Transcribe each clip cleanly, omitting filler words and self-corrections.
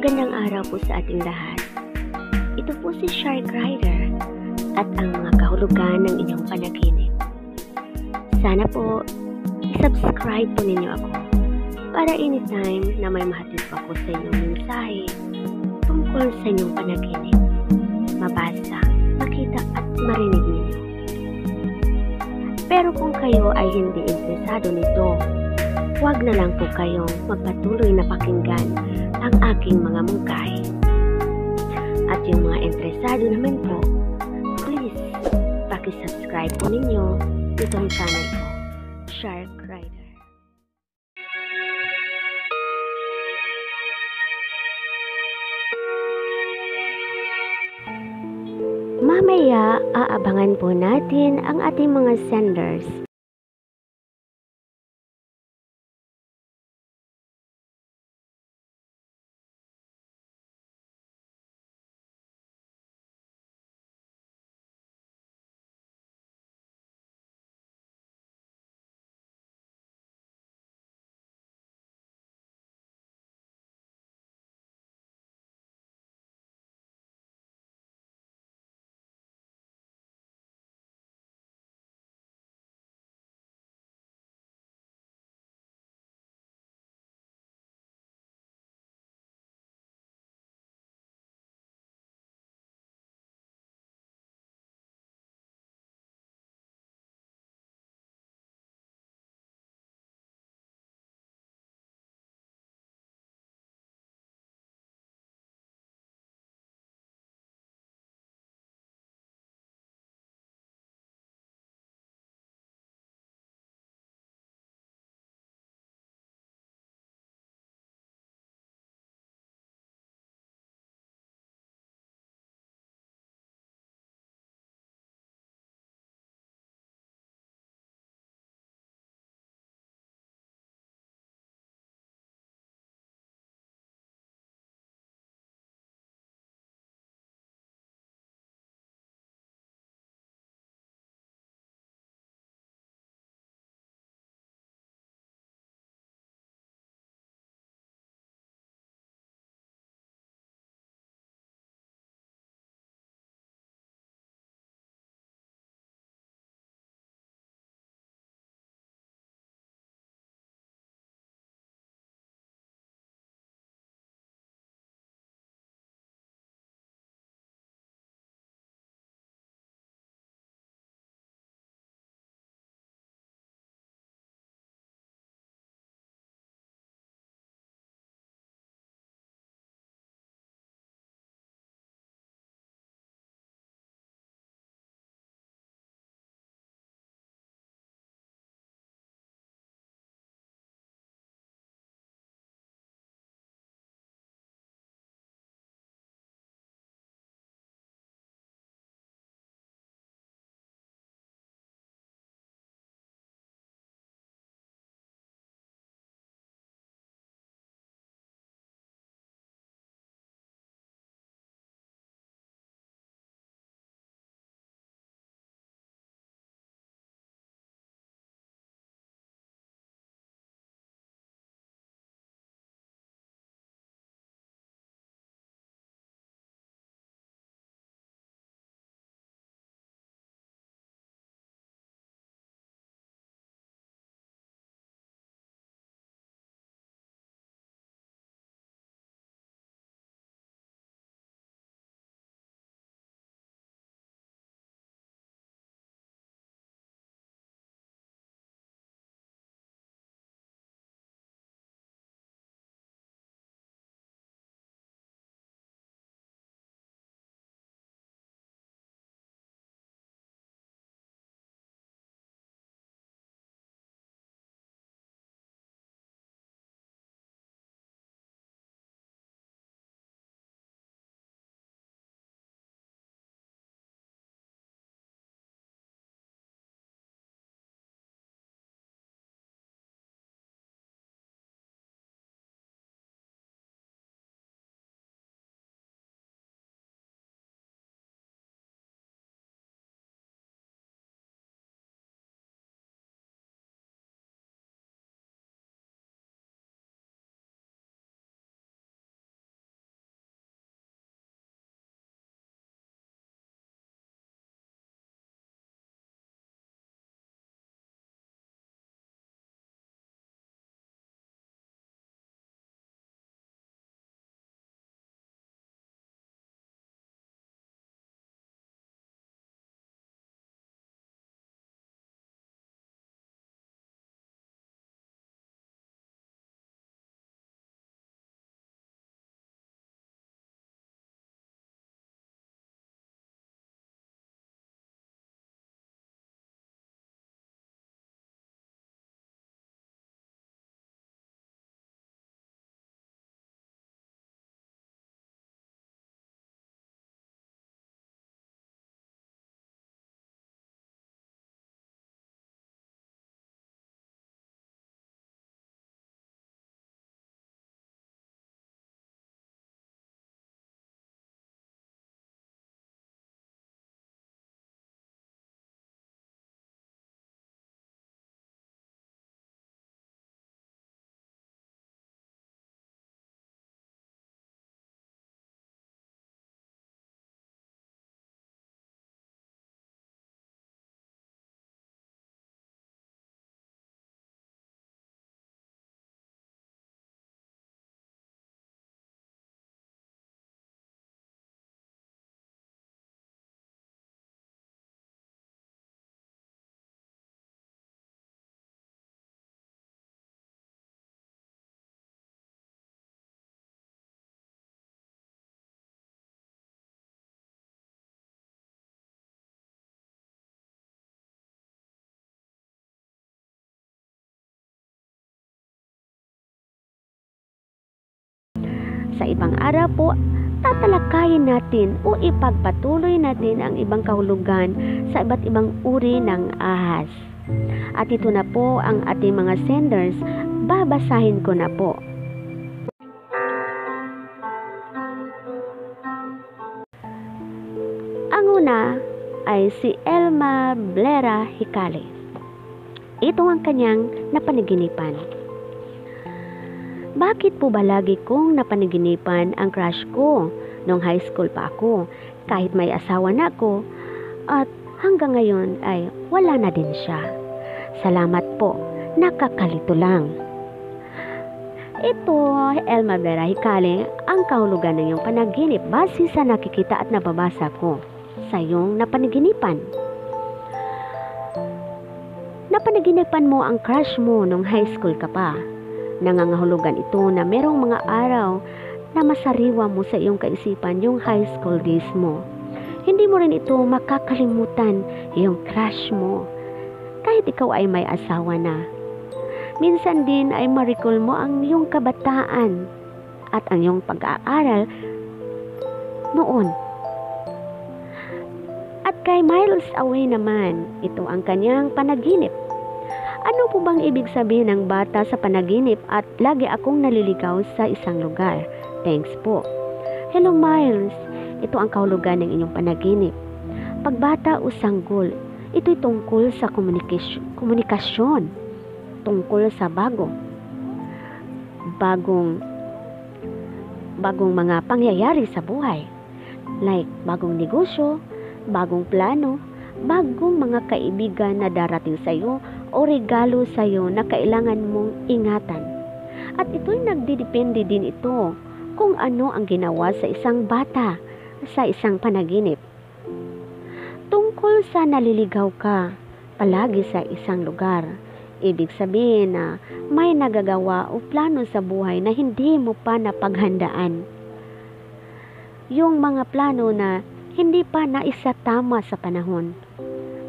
Magandang araw po sa ating lahat. Ito po si Shark Rider at ang mga kahulugan ng inyong panaginip. Sana po, i-subscribe po ninyo ako para anytime na may mahatid po ako sa inyong mensahe tungkol sa inyong panaginip, mabasa, makita at marinig ninyo. Pero kung kayo ay hindi interesado nito, huwag na lang po kayong magpatuloy na pakinggan ang aking mga mungkahi. At yung mga interesado naman po, please, pakisubscribe po ninyo itong channel ko, Shark Rider. Mamaya, aabangan po natin ang ating mga senders. sa ibang araw po, tatalakayin natin o ipagpatuloy natin ang ibang kahulugan sa iba't ibang uri ng ahas. At ito na po ang ating mga senders, babasahin ko na po. Ang una ay si Elma Blera Hicale. Ito ang kanyang napanaginipan. Bakit po ba lagi kong napanaginipan ang crush ko nung high school pa ako, kahit may asawa na ako, at hanggang ngayon ay wala na din siya? Salamat po, nakakalito lang. Ito, Elma Blera Hicale, ang kahulugan ng iyong panaginip base sa nakikita at nababasa ko sa iyong napanaginipan. Napanaginipan mo ang crush mo nung high school ka pa. Nangangahulugan ito na merong mga araw na masariwa mo sa iyong kaisipan yung high school days mo. Hindi mo rin ito makakalimutan yung crush mo, kahit ikaw ay may asawa na. Minsan din ay ma-recall mo ang iyong kabataan at ang iyong pag-aaral noon. At kay Miles Away naman, ito ang kanyang panaginip. Ano po bang ibig sabihin ng bata sa panaginip at lagi akong naliligaw sa isang lugar? Thanks po. Hello Miles, ito ang kahulugan ng inyong panaginip. Pagbata o sanggol, ito'y tungkol sa komunikasyon, tungkol sa bagong mga pangyayari sa buhay. Like bagong negosyo, bagong plano, bagong mga kaibigan na darating sa iyo o regalo sa iyo na kailangan mong ingatan. At ito'y nagdidepende din ito kung ano ang ginawa sa isang bata sa isang panaginip. Tungkol sa naliligaw ka palagi sa isang lugar, ibig sabihin na may nagagawa o plano sa buhay na hindi mo pa napaghandaan. Yung mga plano na hindi pa naisatama sa panahon.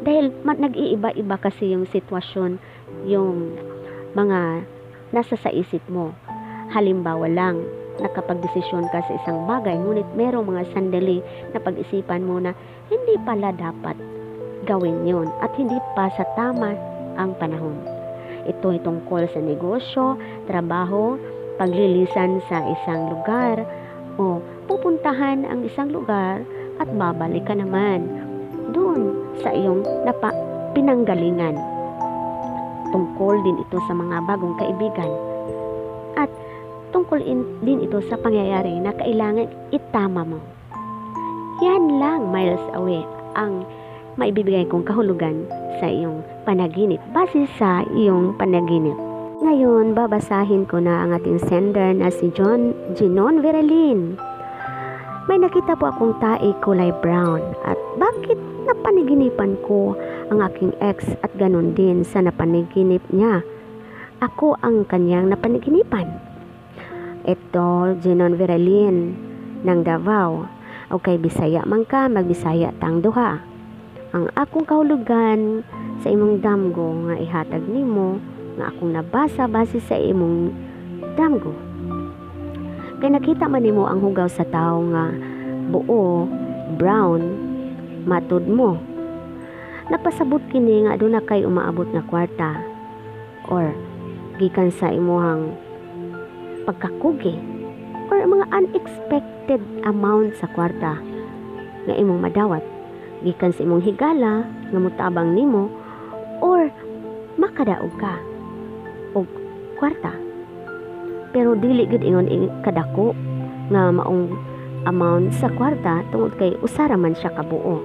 Dahil nag-iiba-iba kasi yung sitwasyon, yung mga nasa sa isip mo. Halimbawa lang, nakapagdesisyon ka sa isang bagay, ngunit merong mga sandali na pag-isipan mo na hindi pala dapat gawin yon at hindi pa sa tama ang panahon. Ito ay tungkol sa negosyo, trabaho, paglilisan sa isang lugar, o pupuntahan ang isang lugar at babalik ka naman doon sa iyong pinanggalingan. Tungkol din ito sa mga bagong kaibigan at tungkol din ito sa pangyayari na kailangan itama mo. Yan lang, Miles Away, ang maibibigay kong kahulugan sa iyong panaginip base sa iyong panaginip. Ngayon, babasahin ko na ang ating sender na si Ginon Verelin. May nakita po akong tae kulay brown at bakit napanaginipan ko ang aking ex at ganon din sa napanaginip niya. Ako ang kanyang napanaginipan. Ito, Ginon Verelin ng Davao. Okay, Bisaya man ka, magbisaya tang duha. Ang akong kahulugan sa imong damgo nga ihatag nimo nga akong nabasa base sa imong damgo. Kay nakita man nimo ang hugaw sa tao nga buo, brown, matud mo. Nagpasabot kini nga aduna kay umaabot na kwarta or gikan sa imuhang pagkakugi or mga unexpected amount sa kwarta nga imong madawat gikan sa imong higala nga mutabang nimo or makadaog ka og kwarta. Pero dili gud ingon kadako nga maong amount sa kwarta tungod kay usara man siya kabuo.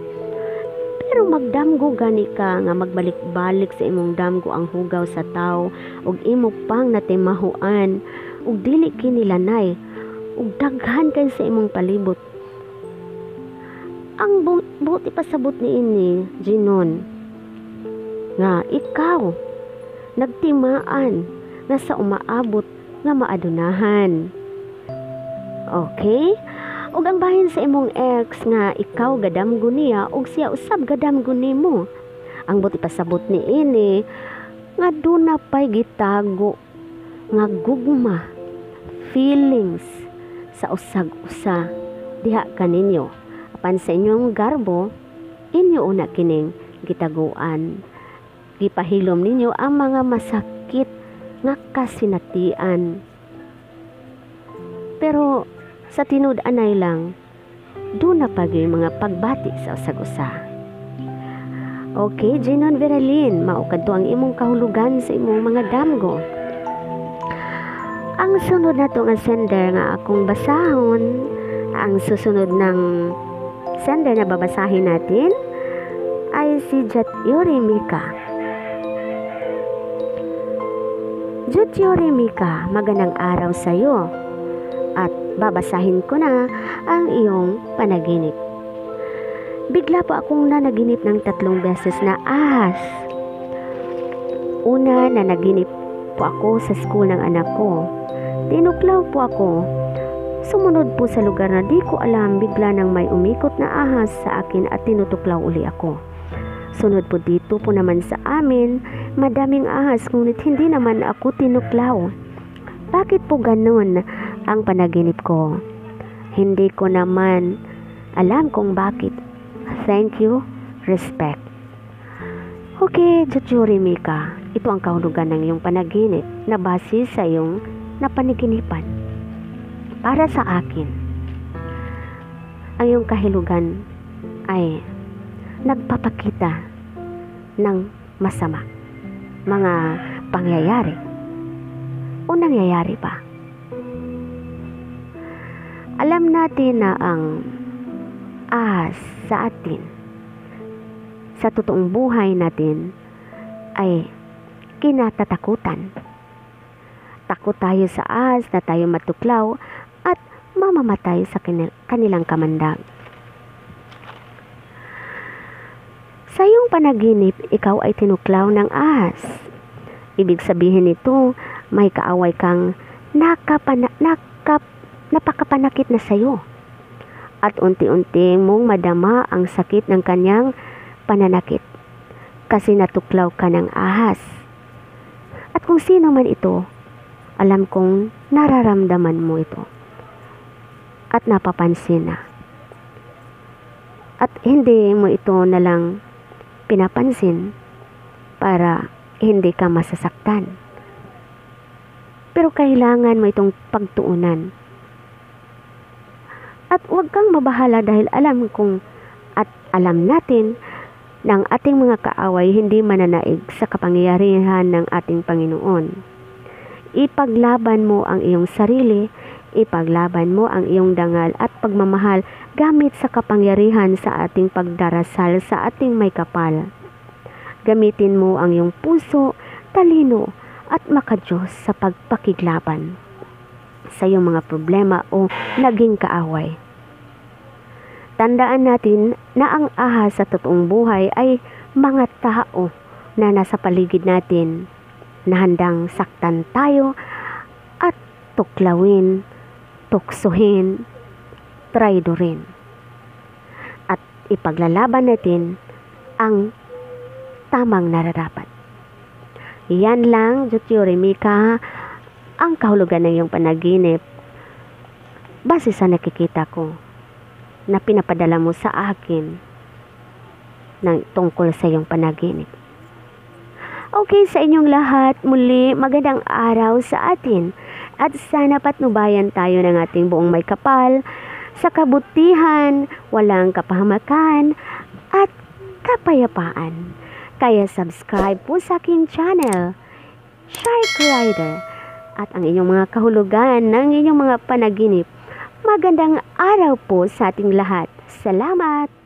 Pero magdamgo gani ka nga magbalik-balik sa imong damgo ang hugaw sa tao ug imo pang natimahuan ug dili kini lanay ug daghan kay sa imong palibot. Ang buti pasabot niini, Ginon, nga ikaw nagtimaan nga sa umaabot nga maadunahan. Okay? Ug ang bahin sa imong ex nga ikaw gadamgo niya ug siya usab gadamgo nimo. Ang buti pasabot niini nga duna pay gitago nga gugma, feelings sa usag-usa diha kaninyo apan sa inyong garbo inyo una kining gitaguan. Gipahilom ninyo ang mga masakit nga kasinatian. Pero sa tinud-anay lang, doon na pag yung mga pagbati sa usag-usa. Okay, Jenon Veralin, maukad to ang imong kahulugan sa imong mga damgo. Ang sunod na to nga sender nga akong basahon, ang susunod ng sender na babasahin natin ay si Jatyori Mika. Jatyori Mika, magandang araw sa iyo. At babasahin ko na ang iyong panaginip. Bigla po akong nanaginip ng 3 beses na ahas. Una, nanaginip po ako sa school ng anak ko. Tinuklaw po ako. Sumunod po sa lugar na di ko alam, bigla nang may umikot na ahas sa akin at tinutuklaw uli ako. Sunod po dito po naman sa amin, madaming ahas ngunit hindi naman ako tinuklaw. Bakit po ganun ang panaginip ko? Hindi ko naman alam kung bakit. Thank you, respect. Okay, Jatyori Mika, ito ang kahulugan ng iyong panaginip na base sa iyong napanaginipan. Para sa akin, ang iyong kahulugan ay nagpapakita ng masama, mga pangyayari o nangyayari pa. Alam natin na ang ahas sa atin, sa totoong buhay natin, ay kinatatakutan. Takot tayo sa ahas na tayo matuklaw at mamamatay sa kanilang kamandag. Sa iyong panaginip, ikaw ay tinuklaw ng ahas. Ibig sabihin nito, may kaaway kang napakapanakit na sayo. At unti-unting mong madama ang sakit ng kanyang pananakit kasi natuklaw ka ng ahas. At kung sino man ito, alam kong nararamdaman mo ito at napapansin na. At hindi mo ito na lang pinapansin para hindi ka masasaktan. Pero kailangan mo itong pagtuunan. At huwag kang mabahala dahil alam natin ng ating mga kaaway hindi mananaig sa kapangyarihan ng ating Panginoon. Ipaglaban mo ang iyong sarili, ipaglaban mo ang iyong dangal at pagmamahal gamit sa kapangyarihan sa ating pagdarasal sa ating may kapal. Gamitin mo ang iyong puso, talino at makadiyos sa pagpakiglaban sa iyong mga problema o naging kaaway. Tandaan natin na ang ahas sa totoong buhay ay mga tao na nasa paligid natin na handang saktan tayo at tuklawin, tuksuhin, traidorin. At ipaglalaban natin ang tamang nararapat. Yan lang, Jatyori Mika, ang kahulugan ng iyong panaginip base sa nakikita ko na pinapadala mo sa akin ng tungkol sa iyong panaginip. Okay, sa inyong lahat, muli magandang araw sa atin at sana patnubayan tayo ng ating buong may kapal sa kabutihan, walang kapahamakan at kapayapaan. Kaya subscribe po sa aking channel, Shark Rider, at ang inyong mga kahulugan ng inyong mga panaginip. Magandang araw po sa ating lahat. Salamat!